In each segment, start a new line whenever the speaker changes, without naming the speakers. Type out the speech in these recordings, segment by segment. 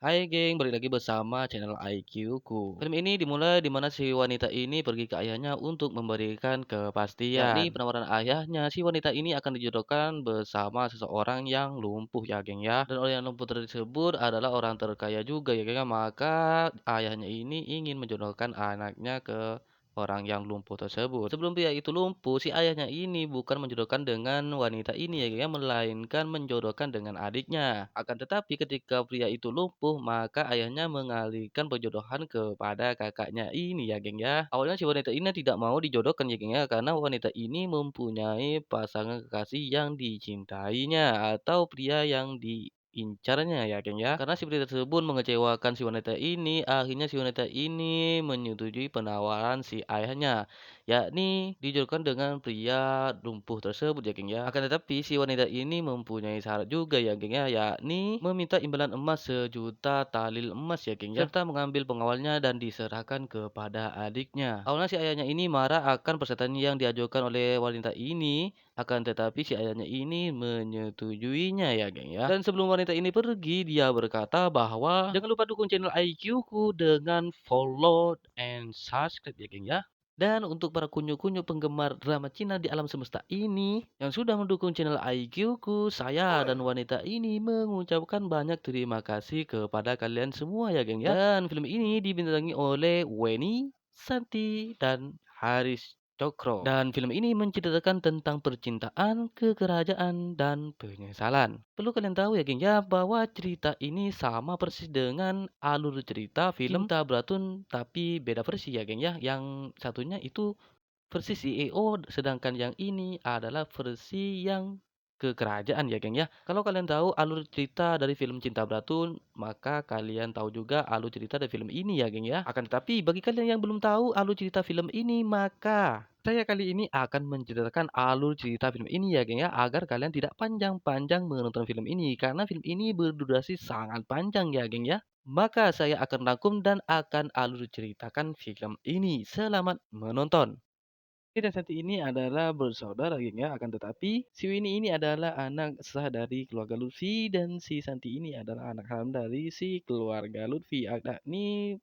Hai geng, balik lagi bersama channel IQ Ku. Film ini dimulai di mana si wanita ini pergi ke ayahnya untuk memberikan kepastian. Yakni penawaran ayahnya, si wanita ini akan dijodohkan bersama seseorang yang lumpuh ya geng ya. Dan orang yang lumpuh tersebut adalah orang terkaya juga ya geng ya. Maka ayahnya ini ingin menjodohkan anaknya ke orang yang lumpuh tersebut. Sebelum pria itu lumpuh, si ayahnya ini bukan menjodohkan dengan wanita ini ya, geng ya, melainkan menjodohkan dengan adiknya. Akan tetapi ketika pria itu lumpuh, maka ayahnya mengalihkan perjodohan kepada kakaknya ini ya, geng ya. Awalnya si wanita ini tidak mau dijodohkan ya, geng ya, karena wanita ini mempunyai pasangan kekasih yang dicintainya atau pria yang diincarnya ya, geng ya. Karena si pria tersebut mengecewakan si wanita ini, akhirnya si wanita ini menyetujui penawaran si ayahnya, yakni dijodohkan dengan pria lumpuh tersebut ya, geng ya. Akan tetapi si wanita ini mempunyai syarat juga ya, geng ya, yakni meminta imbalan emas 1 juta talil emas ya, geng ya, serta mengambil pengawalnya dan diserahkan kepada adiknya. Awalnya si ayahnya ini marah akan persyaratan yang diajukan oleh wanita ini, akan tetapi si ayahnya ini menyetujuinya ya, geng ya. Dan sebelum wanita ini pergi, dia berkata bahwa jangan lupa dukung channel IQ Ku dengan follow and subscribe ya, geng ya. Dan untuk para kunyu-kunyu penggemar drama Cina di alam semesta ini yang sudah mendukung channel IQ Ku, saya dan wanita ini mengucapkan banyak terima kasih kepada kalian semua ya, geng ya. Dan film ini dibintangi oleh Weni, Santi, dan Haris Cokro. Dan film ini menceritakan tentang percintaan, kekerajaan, dan penyesalan. Perlu kalian tahu ya, geng ya, bahwa cerita ini sama persis dengan alur cerita film Cinta Beratun tapi beda versi ya, geng ya. Yang satunya itu versi CEO, sedangkan yang ini adalah versi yang kekerajaan ya, geng ya. Kalau kalian tahu alur cerita dari film Cinta Beratun, maka kalian tahu juga alur cerita dari film ini ya, geng ya. Akan tetapi bagi kalian yang belum tahu alur cerita film ini, maka saya kali ini akan menceritakan alur cerita film ini ya, geng ya, agar kalian tidak panjang-panjang menonton film ini karena film ini berdurasi sangat panjang ya, geng ya. Maka saya akan rangkum dan akan alur ceritakan film ini. Selamat menonton. Rizky dan Santi ini adalah bersaudara, geng ya. Akan tetapi si Winnie ini adalah anak sah dari keluarga Lutfi dan si Santi ini adalah anak haram dari si keluarga Lutfi. Ini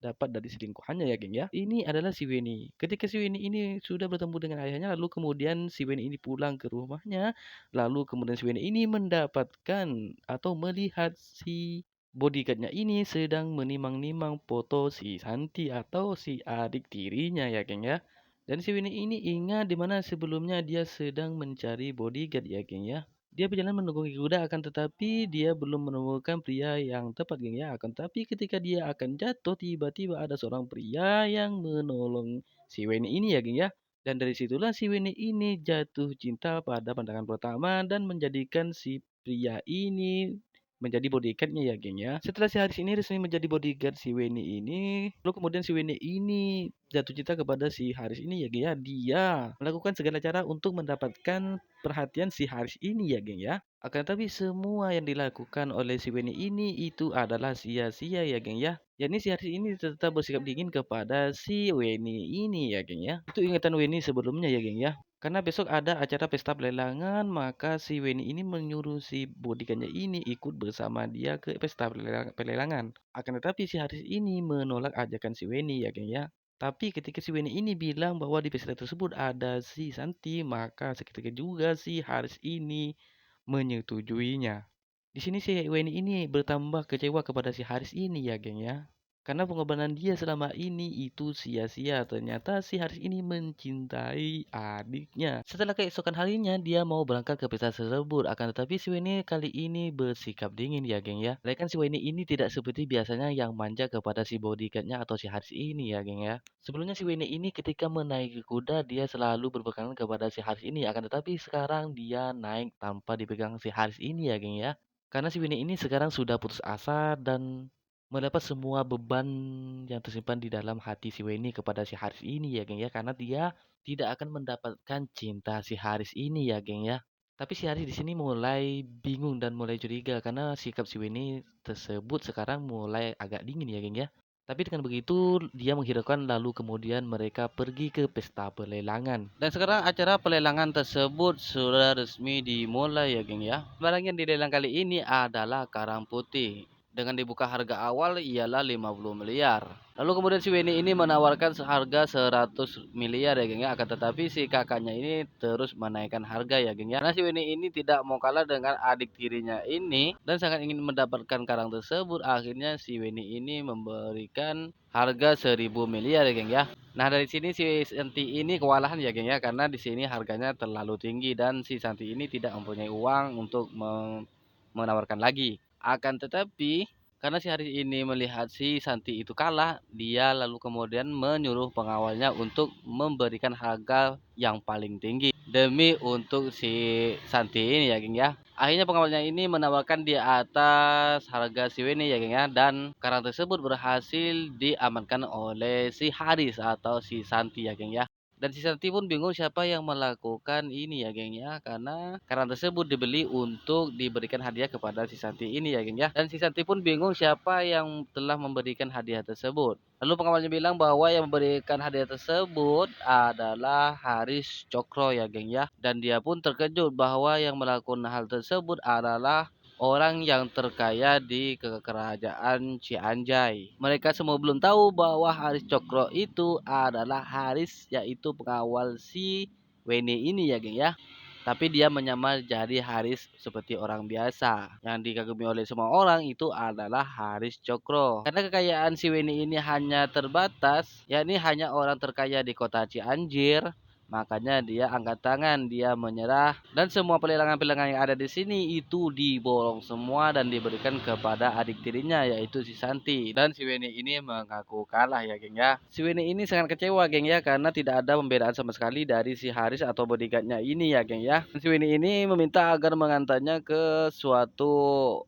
dapat dari selingkuhannya ya, geng ya. Ini adalah si Winnie. Ketika si Winnie ini sudah bertemu dengan ayahnya, lalu kemudian si Winnie ini pulang ke rumahnya, lalu kemudian si Winnie ini mendapatkan atau melihat si bodyguardnya ini sedang menimang-nimang foto si Santi atau si adik tirinya ya, geng ya. Dan si Winnie ini ingat di mana sebelumnya dia sedang mencari bodyguard ya, geng ya. Dia berjalan menunggangi kuda akan tetapi dia belum menemukan pria yang tepat, geng ya. Akan tetapi ketika dia akan jatuh, tiba-tiba ada seorang pria yang menolong si Winnie ini ya, geng ya. Dan dari situlah si Winnie ini jatuh cinta pada pandangan pertama dan menjadikan si pria ini menjadi bodyguard-nya ya, geng ya. Setelah si Haris ini resmi menjadi bodyguard si Weni ini, lalu kemudian si Weni ini jatuh cinta kepada si Haris ini ya, geng ya. Dia melakukan segala cara untuk mendapatkan perhatian si Haris ini ya, geng ya. Akan tapi semua yang dilakukan oleh si Weni ini itu adalah sia-sia ya, geng ya. Yakni si Haris ini tetap bersikap dingin kepada si Weni ini ya, geng ya. Itu ingatan Weni sebelumnya ya, geng ya. Karena besok ada acara pesta pelelangan, maka si Weni ini menyuruh si bodyguardnya ini ikut bersama dia ke pesta pelelangan. Akan tetapi si Haris ini menolak ajakan si Weni ya, geng ya. Tapi ketika si Weni ini bilang bahwa di pesta tersebut ada si Santi, maka seketika juga si Haris ini menyetujuinya. Di sini si Weni ini bertambah kecewa kepada si Haris ini ya, geng ya. Karena pengorbanan dia selama ini itu sia-sia. Ternyata si Haris ini mencintai adiknya. Setelah keesokan harinya dia mau berangkat ke pesta tersebut. Akan tetapi si Weni kali ini bersikap dingin ya, geng ya. Lainkan si Weni ini tidak seperti biasanya yang manja kepada si bodyguardnya atau si Haris ini ya, geng ya. Sebelumnya si Weni ini ketika menaiki kuda dia selalu berpegangan kepada si Haris ini. Akan tetapi sekarang dia naik tanpa dipegang si Haris ini ya, geng ya. Karena si Winnie ini sekarang sudah putus asa dan mendapat semua beban yang tersimpan di dalam hati si Winnie kepada si Haris ini ya, geng ya. Karena dia tidak akan mendapatkan cinta si Haris ini ya, geng ya. Tapi si Haris di sini mulai bingung dan mulai curiga karena sikap si Winnie tersebut sekarang mulai agak dingin ya, geng ya. Tapi dengan begitu dia menghiraukan lalu kemudian mereka pergi ke pesta pelelangan. Dan sekarang acara pelelangan tersebut sudah resmi dimulai ya, geng ya. Barang yang dilelang kali ini adalah karang putih. Dengan dibuka harga awal ialah 50 miliar. Lalu kemudian si Weni ini menawarkan seharga 100 miliar ya geng ya. Akan tetapi si kakaknya ini terus menaikkan harga ya geng ya. Karena si Weni ini tidak mau kalah dengan adik tirinya ini dan sangat ingin mendapatkan karang tersebut. Akhirnya si Weni ini memberikan harga 1000 miliar ya geng ya. Nah dari sini si Santi ini kewalahan ya geng ya. Karena di sini harganya terlalu tinggi dan si Santi ini tidak mempunyai uang untuk menawarkan lagi. Akan tetapi, karena si Haris ini melihat si Santi itu kalah, dia lalu kemudian menyuruh pengawalnya untuk memberikan harga yang paling tinggi demi untuk si Santi ini ya, geng ya. Akhirnya pengawalnya ini menawarkan di atas harga si Weni ya, geng ya, dan karang tersebut berhasil diamankan oleh si Haris atau si Santi ya, geng ya. Dan si Santi pun bingung siapa yang melakukan ini ya geng ya. Karena tersebut dibeli untuk diberikan hadiah kepada si Santi ini ya geng ya. Dan si Santi pun bingung siapa yang telah memberikan hadiah tersebut. Lalu pengawalnya bilang bahwa yang memberikan hadiah tersebut adalah Haris Cokro ya geng ya. Dan dia pun terkejut bahwa yang melakukan hal tersebut adalah orang yang terkaya di kerajaan Cianjay. Mereka semua belum tahu bahwa Haris Cokro itu adalah Haris, yaitu pengawal si Weni ini ya geng ya. Tapi dia menyamar jadi Haris seperti orang biasa. Yang dikagumi oleh semua orang itu adalah Haris Cokro. Karena kekayaan si Weni ini hanya terbatas, yakni hanya orang terkaya di kota Cianjur. Makanya dia angkat tangan, dia menyerah dan semua pelelangan-pelelangan yang ada di sini itu diborong semua dan diberikan kepada adik tirinya yaitu si Santi. Dan si Weni ini mengaku kalah ya geng ya. Si Weni ini sangat kecewa geng ya karena tidak ada pembelaan sama sekali dari si Haris atau bodyguardnya ini ya geng ya. Si Weni ini meminta agar mengantarnya ke suatu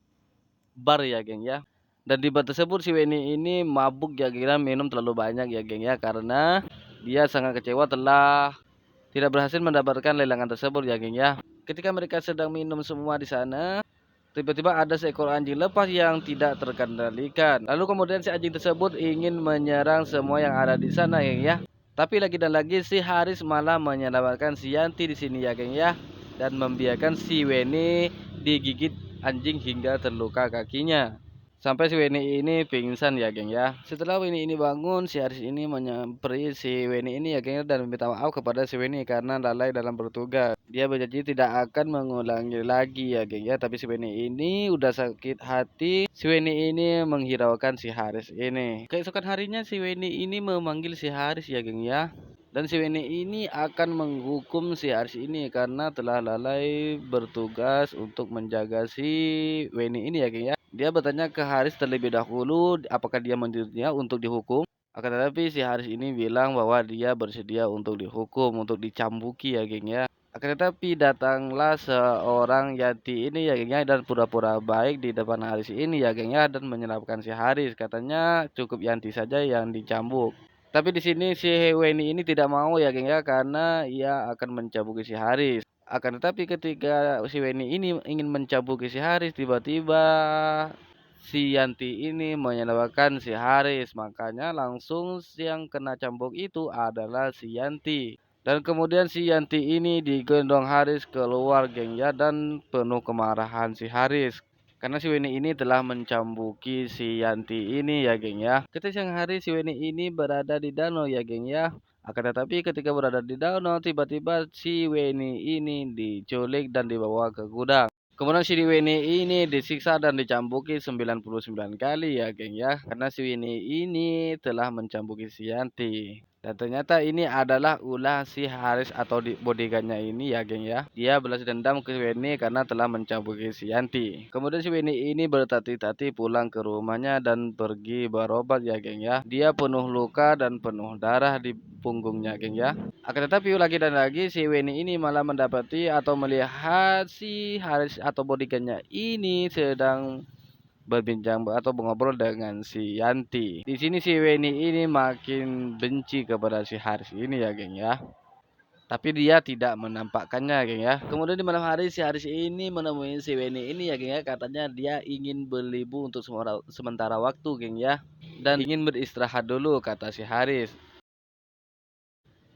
bar ya geng ya. Dan di bar tersebut si Weni ini mabuk ya geng ya, minum terlalu banyak ya geng ya karena dia sangat kecewa telah tidak berhasil mendapatkan lelangan tersebut ya geng ya. Ketika mereka sedang minum semua di sana, tiba-tiba ada seekor anjing lepas yang tidak terkendalikan. Lalu kemudian si anjing tersebut ingin menyerang semua yang ada di sana geng ya. Tapi lagi dan lagi si Haris malah menyelamatkan si Yanti di sini ya geng ya. Dan membiarkan si Weni digigit anjing hingga terluka kakinya. Sampai si Weni ini pingsan ya geng ya. Setelah Weni ini bangun, si Haris ini menyamperin si Weni ini ya geng ya, dan meminta maaf kepada si Weni karena lalai dalam bertugas. Dia berjanji tidak akan mengulangi lagi ya geng ya. Tapi si Weni ini udah sakit hati. Si Weni ini menghiraukan si Haris ini. Keesokan harinya si Weni ini memanggil si Haris ya geng ya. Dan si Weni ini akan menghukum si Haris ini karena telah lalai bertugas untuk menjaga si Weni ini ya geng ya. Dia bertanya ke Haris terlebih dahulu apakah dia menurutnya untuk dihukum. Akan tetapi si Haris ini bilang bahwa dia bersedia untuk dihukum, untuk dicambuki ya geng ya. Akan tetapi datanglah seorang Yanti ini ya geng ya dan pura-pura baik di depan Haris ini ya geng ya dan menyelamatkan si Haris. Katanya cukup Yanti saja yang dicambuk. Tapi di sini si Weni ini tidak mau ya geng ya karena ia akan mencabuki si Haris. Akan tetapi ketika si Weni ini ingin mencabuki si Haris, tiba-tiba si Yanti ini menyelamatkan si Haris. Makanya langsung yang kena cambuk itu adalah si Yanti. Dan kemudian si Yanti ini digendong Haris keluar geng ya dan penuh kemarahan si Haris. Karena si Weni ini telah mencambuki si Yanti ini ya geng ya. Ketika siang hari si Weni ini berada di danau ya geng ya. Akan tetapi ketika berada di danau tiba-tiba si Weni ini diculik dan dibawa ke gudang. Kemudian si Weni ini disiksa dan dicambuki 99 kali ya geng ya. Karena si Weni ini telah mencambuki si Yanti. Dan ternyata ini adalah ulah si Haris atau bodyguardnya ini ya geng ya. Dia balas dendam ke Weni karena telah mencambuki si Yanti. Kemudian si Weni ini bertati-tati pulang ke rumahnya dan pergi berobat ya geng ya. Dia penuh luka dan penuh darah di punggungnya geng ya. Akan tetapi lagi dan lagi si Weni ini malah mendapati atau melihat si Haris atau bodyguardnya ini sedang berbincang atau mengobrol dengan si Yanti. Di sini si Weni ini makin benci kepada si Haris ini ya geng ya. Tapi dia tidak menampakkannya geng ya. Kemudian di malam hari si Haris ini menemui si Weni ini ya geng ya. Katanya dia ingin berlibur untuk sementara waktu geng ya. Dan ingin beristirahat dulu kata si Haris.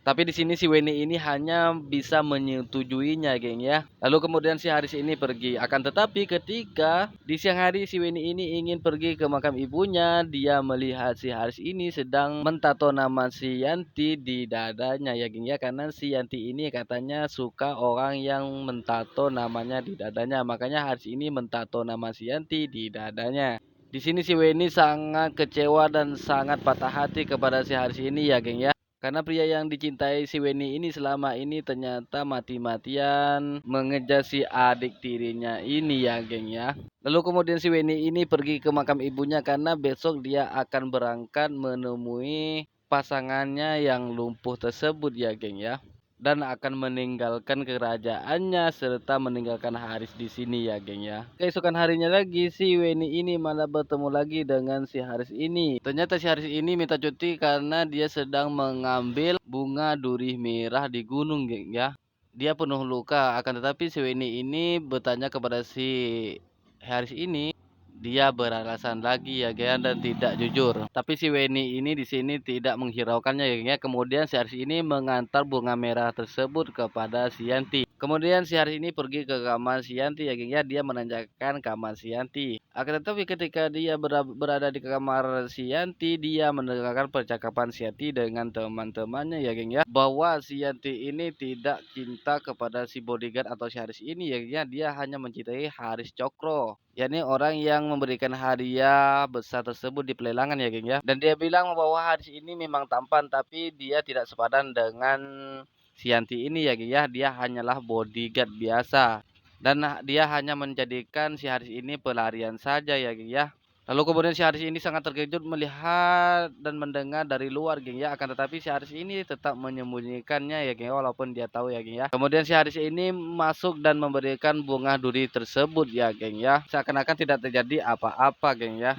Tapi di sini si Weni ini hanya bisa menyetujuinya, geng ya. Lalu kemudian si Haris ini pergi. Akan tetapi ketika di siang hari si Weni ini ingin pergi ke makam ibunya, dia melihat si Haris ini sedang mentato nama si Yanti di dadanya ya, geng ya. Karena si Yanti ini katanya suka orang yang mentato namanya di dadanya. Makanya Haris ini mentato nama si Yanti di dadanya. Di sini si Weni sangat kecewa dan sangat patah hati kepada si Haris ini ya, geng ya. Karena pria yang dicintai si Weni ini selama ini ternyata mati-matian mengejar si adik tirinya ini ya, geng ya. Lalu kemudian si Weni ini pergi ke makam ibunya karena besok dia akan berangkat menemui pasangannya yang lumpuh tersebut ya, geng ya. Dan akan meninggalkan kerajaannya serta meninggalkan Haris di sini ya, geng ya. Keesokan harinya lagi si Weni ini malah bertemu lagi dengan si Haris ini. Ternyata si Haris ini minta cuti karena dia sedang mengambil bunga duri merah di gunung, geng ya. Dia penuh luka, akan tetapi si Weni ini bertanya kepada si Haris ini, dia beralasan lagi ya, geng, dan tidak jujur. Tapi si Weni ini di sini tidak menghiraukannya ya, geng ya. Kemudian si Haris ini mengantar bunga merah tersebut kepada si Yanti. Kemudian si Haris ini pergi ke kamar si Yanti ya, geng ya. Dia menanyakan kamar si Yanti. Akan tetapi ketika dia berada di kamar si Yanti, dia mendengarkan percakapan si Yanti dengan teman-temannya ya, geng ya. Bahwa si Yanti ini tidak cinta kepada si bodyguard atau si Haris ini ya, geng ya. Dia hanya mencintai Haris Cokro, yakni orang yang memberikan hadiah besar tersebut di pelelangan ya, geng ya. Dan dia bilang bahwa Haris ini memang tampan tapi dia tidak sepadan dengan si Yanti ini ya, geng ya. Dia hanyalah bodyguard biasa. Dan dia hanya menjadikan si Haris ini pelarian saja ya, geng ya. Lalu kemudian si Haris ini sangat terkejut melihat dan mendengar dari luar, geng ya. Akan tetapi si Haris ini tetap menyembunyikannya ya, geng ya, walaupun dia tahu ya, geng ya. Kemudian si Haris ini masuk dan memberikan bunga duri tersebut ya, geng ya. Seakan-akan tidak terjadi apa-apa, geng ya.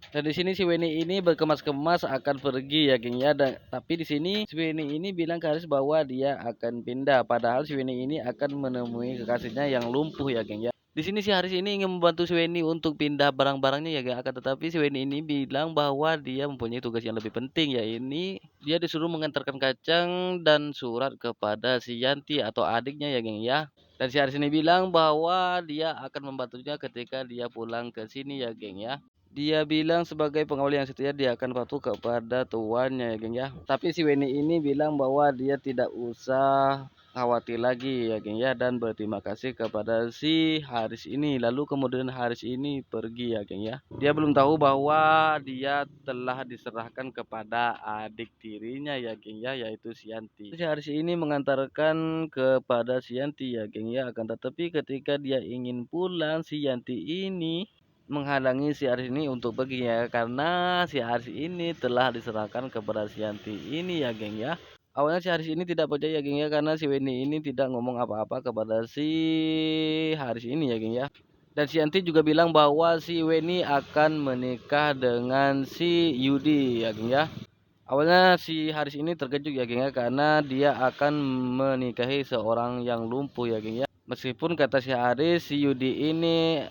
Dan di sini si Weni ini berkemas-kemas akan pergi ya, geng ya. Dan tapi di sini si Weni ini bilang ke Haris bahwa dia akan pindah. Padahal si Weni ini akan menemui kekasihnya yang lumpuh ya, geng ya. Di sini si Haris ini ingin membantu si Weni untuk pindah barang-barangnya ya, geng. Akan tetapi si Weni ini bilang bahwa dia mempunyai tugas yang lebih penting, ya ini dia disuruh mengantarkan kacang dan surat kepada si Yanti atau adiknya ya, geng ya. Dan si Haris ini bilang bahwa dia akan membantunya ketika dia pulang ke sini ya, geng ya. Dia bilang sebagai pengawal yang setia dia akan patuh kepada tuannya ya, geng ya. Tapi si Weni ini bilang bahwa dia tidak usah khawatir lagi ya, geng ya, dan berterima kasih kepada si Haris ini. Lalu kemudian Haris ini pergi ya, geng ya. Dia belum tahu bahwa dia telah diserahkan kepada adik tirinya ya, geng ya, yaitu si Yanti. Si Haris ini mengantarkan kepada si Yanti ya, geng ya. Akan tetapi ketika dia ingin pulang, si Yanti ini menghalangi si Aris ini untuk pergi ya, karena si Aris ini telah diserahkan kepada si Yanti ini ya, geng ya. Awalnya si Haris ini tidak percaya ya, geng ya, karena si Weni ini tidak ngomong apa-apa kepada si Haris ini ya, geng ya. Dan si Yanti juga bilang bahwa si Weni akan menikah dengan si Yudi ya, geng ya. Awalnya si Haris ini terkejut ya, geng ya, karena dia akan menikahi seorang yang lumpuh ya, geng ya. Meskipun kata si Haris si Yudi ini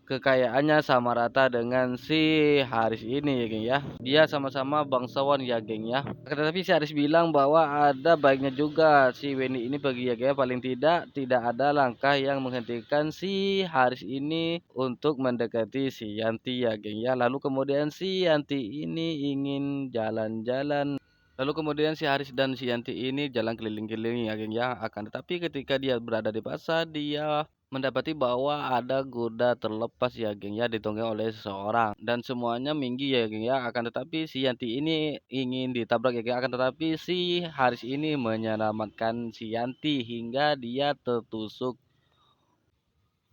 kekayaannya sama rata dengan si Haris ini ya, geng ya. Dia sama-sama bangsawan ya, geng ya. Tetapi si Haris bilang bahwa ada baiknya juga si Weni ini pergi ya, geng ya. Paling tidak ada langkah yang menghentikan si Haris ini untuk mendekati si Yanti ya, geng ya. Lalu kemudian si Yanti ini ingin jalan-jalan. Lalu kemudian si Haris dan si Yanti ini jalan keliling-keliling ya, geng ya. Akan tetapi ketika dia berada di pasar, dia mendapati bahwa ada kuda terlepas ya, geng ya, ditunggangi oleh seseorang dan semuanya minggir ya, geng ya. Akan tetapi si Yanti ini ingin ditabrak ya, geng. Akan tetapi si Haris ini menyelamatkan si Yanti hingga dia tertusuk.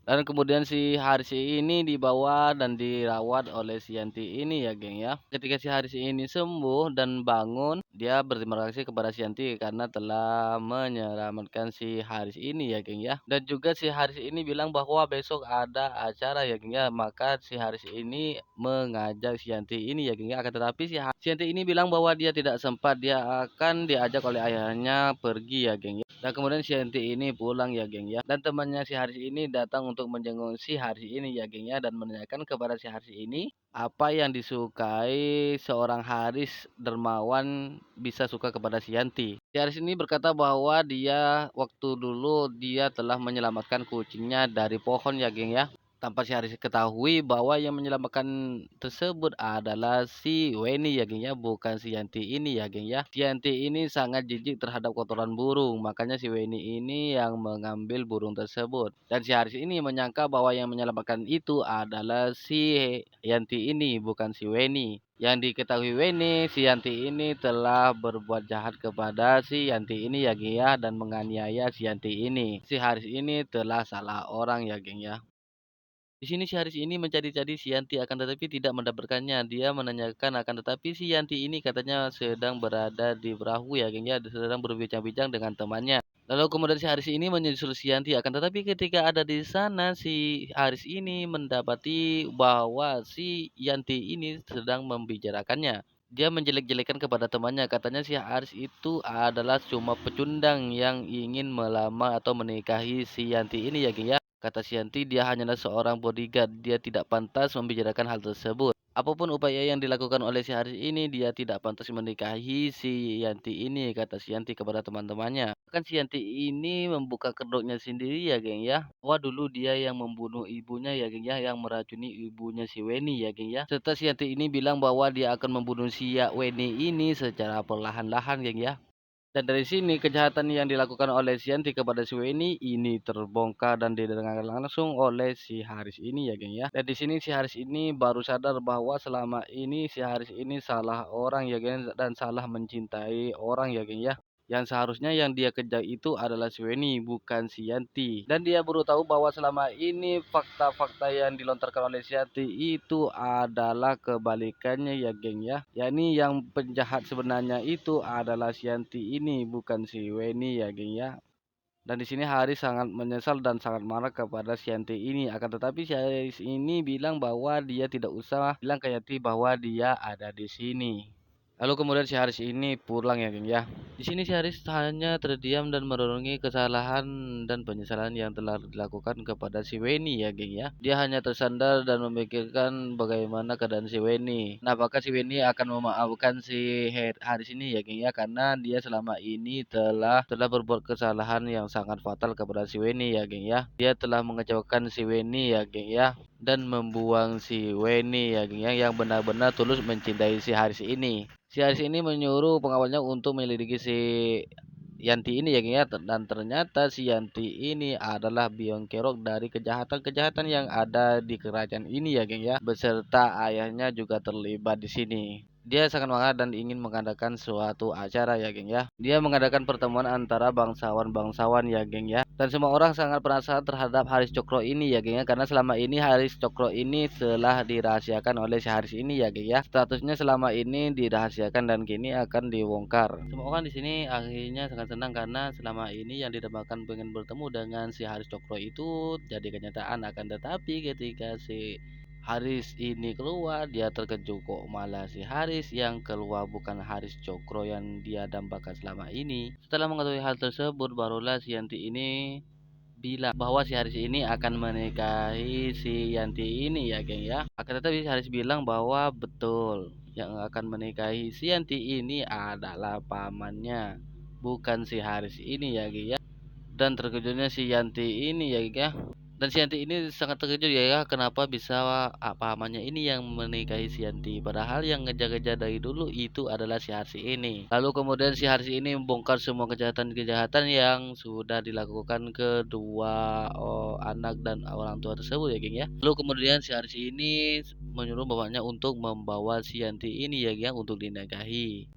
Dan kemudian si Haris ini dibawa dan dirawat oleh si Yanti ini ya, geng ya. Ketika si Haris ini sembuh dan bangun, dia berterima kasih kepada si Yanti karena telah menyelamatkan si Haris ini ya, geng ya. Dan juga si Haris ini bilang bahwa besok ada acara ya, geng ya. Maka si Haris ini mengajak si Yanti ini ya, geng ya. Akan tetapi si Yanti ini bilang bahwa dia tidak sempat, dia akan diajak oleh ayahnya pergi ya, geng ya. Dan kemudian si Yanti ini pulang ya geng ya. Dan temannya si Haris ini datang untuk menjenguk si Haris ini ya geng ya. Dan menanyakan kepada si Haris ini apa yang disukai seorang Haris dermawan bisa suka kepada si Yanti. Si Haris ini berkata bahwa dia waktu dulu dia telah menyelamatkan kucingnya dari pohon ya geng ya. Tanpa si Haris ketahui bahwa yang menyelamatkan tersebut adalah si Weni ya geng ya, bukan si Yanti ini ya geng ya. Si Yanti ini sangat jijik terhadap kotoran burung, makanya si Weni ini yang mengambil burung tersebut. Dan si Haris ini menyangka bahwa yang menyelamatkan itu adalah si Yanti ini, bukan si Weni. Yang diketahui Weni, si Yanti ini telah berbuat jahat kepada si Yanti ini ya geng ya, dan menganiaya si Yanti ini. Si Haris ini telah salah orang ya geng ya. Di sini si Haris ini mencari-cari si Yanti akan tetapi tidak mendapatkannya. Dia menanyakan akan tetapi si Yanti ini katanya sedang berada di perahu ya geng ya, sedang berbincang-bincang dengan temannya. Lalu kemudian si Haris ini menyusul si Yanti akan tetapi ketika ada di sana si Haris ini mendapati bahwa si Yanti ini sedang membicarakannya. Dia menjelek-jelekan kepada temannya, katanya si Haris itu adalah cuma pecundang yang ingin melamar atau menikahi si Yanti ini ya geng ya. Kata Sianti, dia hanyalah seorang bodyguard, dia tidak pantas membicarakan hal tersebut. Apapun upaya yang dilakukan oleh si Haris ini, dia tidak pantas menikahi si Yanti ini, kata Sianti kepada teman-temannya. Kan si Yanti ini membuka kedoknya sendiri ya geng ya. Wah dulu dia yang membunuh ibunya ya geng ya, yang meracuni ibunya si Weni ya geng ya. Serta si Yanti ini bilang bahwa dia akan membunuh si Weni ini secara perlahan-lahan geng ya. Dan dari sini kejahatan yang dilakukan oleh Sianti kepada si Weni ini terbongkar dan didengar langsung oleh si Haris ini ya geng ya. Dan di sini si Haris ini baru sadar bahwa selama ini si Haris ini salah orang ya geng dan salah mencintai orang ya geng ya. Yang seharusnya yang dia kejar itu adalah si Weni bukan si Yanti. Dan dia baru tahu bahwa selama ini fakta-fakta yang dilontarkan oleh si Yanti itu adalah kebalikannya ya geng ya. Yakni yang penjahat sebenarnya itu adalah si Yanti ini bukan si Weni ya geng ya. Dan di sini Haris sangat menyesal dan sangat marah kepada si Yanti ini. Akan tetapi si Haris ini bilang bahwa dia tidak usah bilang ke Yanti bahwa dia ada di sini. Lalu kemudian si Haris ini pulang ya geng ya. Di sini si Haris hanya terdiam dan merenungi kesalahan dan penyesalan yang telah dilakukan kepada si Weni ya geng ya. Dia hanya tersandar dan memikirkan bagaimana keadaan si Weni. Nah, apakah si Weni akan memaafkan si Haris ini ya geng ya, karena dia selama ini telah berbuat kesalahan yang sangat fatal kepada si Weni ya geng ya. Dia telah mengecewakan si Weni ya geng ya, dan membuang si Weni ya geng ya, yang benar-benar tulus mencintai si Haris ini. Si Haris ini menyuruh pengawalnya untuk menyelidiki si Yanti ini ya geng ya, dan ternyata si Yanti ini adalah biang kerok dari kejahatan-kejahatan yang ada di kerajaan ini ya geng ya, beserta ayahnya juga terlibat di sini. Dia sangat marah dan ingin mengadakan suatu acara ya geng ya. Dia mengadakan pertemuan antara bangsawan-bangsawan ya geng ya. Dan semua orang sangat penasaran terhadap Haris Cokro ini ya geng ya, karena selama ini Haris Cokro ini telah dirahasiakan oleh si Haris ini ya geng ya. Statusnya selama ini dirahasiakan dan kini akan dibongkar. Semua orang di sini akhirnya sangat senang karena selama ini yang didambakan pengen bertemu dengan si Haris Cokro itu jadi kenyataan. Akan tetapi ketika si Haris ini keluar, dia terkejut kok malah si Haris yang keluar, bukan Haris Cokro yang dia dambakan selama ini. Setelah mengetahui hal tersebut, barulah si Yanti ini bilang bahwa si Haris ini akan menikahi si Yanti ini ya geng ya. Akan tetapi si Haris bilang bahwa betul yang akan menikahi si Yanti ini adalah pamannya, bukan si Haris ini ya geng ya. Dan terkejutnya si Yanti ini ya geng ya. Dan si Yanti ini sangat terkejut ya, kenapa bisa pamannya ini yang menikahi si Yanti, padahal yang ngejar-ngejar dari dulu itu adalah si Harsi ini. Lalu kemudian si Harsi ini membongkar semua kejahatan-kejahatan yang sudah dilakukan kedua anak dan orang tua tersebut ya geng ya. Lalu kemudian si Harsi ini menyuruh bapaknya untuk membawa si Yanti ini ya geng untuk dinikahi,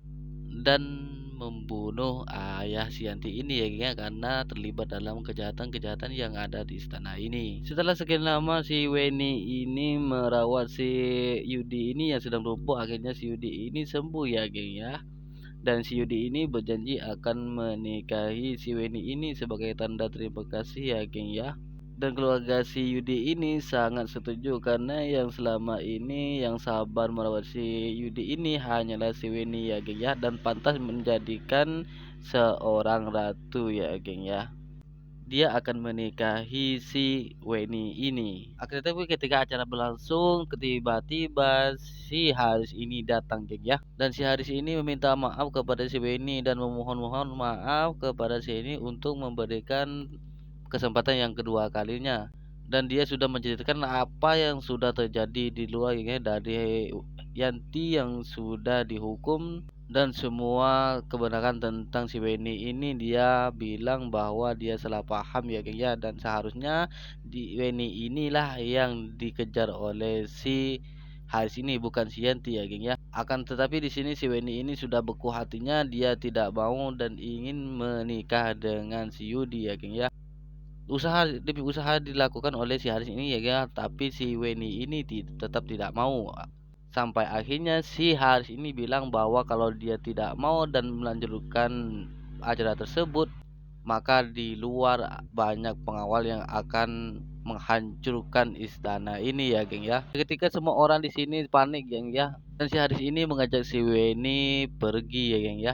dan membunuh ayah si Yanti ini ya geng ya, karena terlibat dalam kejahatan-kejahatan yang ada di istana ini. Setelah sekian lama si Weni ini merawat si Yudi ini yang sedang lumpuh, akhirnya si Yudi ini sembuh ya geng ya. Dan si Yudi ini berjanji akan menikahi si Weni ini sebagai tanda terima kasih ya geng ya. Dan keluarga si Yudi ini sangat setuju karena yang selama ini yang sabar merawat si Yudi ini hanyalah si Weni ya geng ya, dan pantas menjadikan seorang ratu ya geng ya. Dia akan menikahi si Weni ini. Akan tetapi ketika acara berlangsung, tiba-tiba si Haris ini datang geng ya. Dan si Haris ini meminta maaf kepada si Weni dan memohon-mohon maaf kepada si ini untuk memberikan kesempatan yang kedua kalinya. Dan dia sudah menceritakan apa yang sudah terjadi di luar geng ya, dari Yanti yang sudah dihukum dan semua kebenaran tentang si Weni ini. Dia bilang bahwa dia salah paham ya geng ya, dan seharusnya di Weni inilah yang dikejar oleh si Haris ini, bukan si Yanti ya geng ya. Akan tetapi di sini si Weni ini sudah beku hatinya, dia tidak mau dan ingin menikah dengan si Yudi ya geng ya. Usaha demi usaha dilakukan oleh si Haris ini ya geng ya, tapi si Weni ini tetap tidak mau. Sampai akhirnya si Haris ini bilang bahwa kalau dia tidak mau dan melanjutkan acara tersebut, maka di luar banyak pengawal yang akan menghancurkan istana ini ya geng ya. Ketika semua orang di sini panik geng ya, dan si Haris ini mengajak si Weni pergi ya geng ya.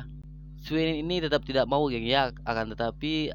Si Weni ini tetap tidak mau geng ya, akan tetapi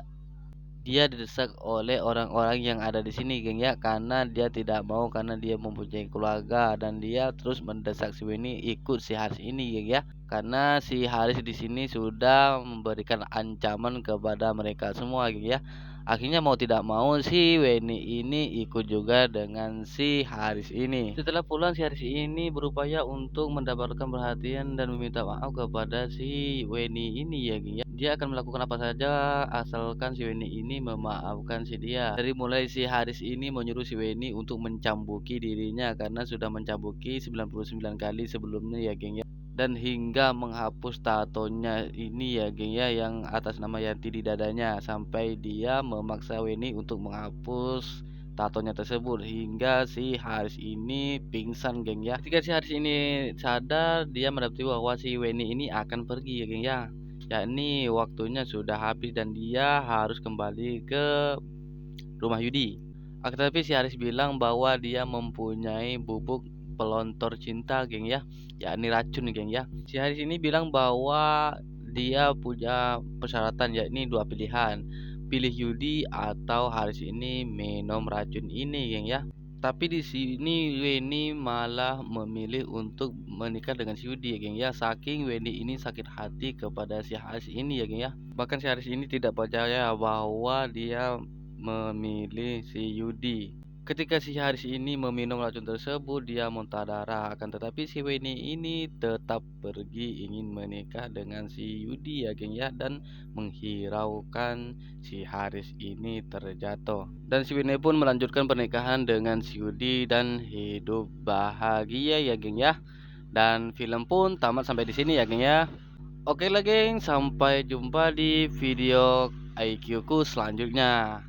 dia didesak oleh orang-orang yang ada di sini geng ya, karena dia tidak mau, karena dia mempunyai keluarga, dan dia terus mendesak si Weni ikut si Haris ini geng ya, karena si Haris di sini sudah memberikan ancaman kepada mereka semua geng ya. Akhirnya mau tidak mau si Weni ini ikut juga dengan si Haris ini. Setelah pulang, si Haris ini berupaya untuk mendapatkan perhatian dan meminta maaf kepada si Weni ini ya geng ya. Dia akan melakukan apa saja asalkan si Weni ini memaafkan si dia. Dari mulai si Haris ini menyuruh si Weni untuk mencambuki dirinya karena sudah mencambuki 99 kali sebelumnya ya geng ya. Dan hingga menghapus tatonya ini ya geng ya, yang atas nama Yanti di dadanya, sampai dia memaksa Weni untuk menghapus tatonya tersebut hingga si Haris ini pingsan geng ya. Ketika si Haris ini sadar, dia mendapati bahwa si Weni ini akan pergi ya geng ya, yakni waktunya sudah habis dan dia harus kembali ke rumah Yudi. Akan tetapi si Haris bilang bahwa dia mempunyai bubuk pelontor cinta geng ya, yakni racun geng ya. Si Haris ini bilang bahwa dia punya persyaratan, yakni dua pilihan, pilih Yudi atau Haris ini minum racun ini geng ya. Tapi di sini Weni malah memilih untuk menikah dengan si Yudi ya geng ya, saking Weni ini sakit hati kepada si Haris ini ya geng ya. Bahkan si Haris ini tidak percaya bahwa dia memilih si Yudi. Ketika si Haris ini meminum racun tersebut, dia muntah darah. Akan tetapi si Weni ini tetap pergi ingin menikah dengan si Yudi ya geng ya, dan menghiraukan si Haris ini terjatuh. Dan si Weni pun melanjutkan pernikahan dengan si Yudi dan hidup bahagia ya geng ya. Dan film pun tamat sampai di sini ya geng ya. Oke lah geng, sampai jumpa di video IQ ku selanjutnya.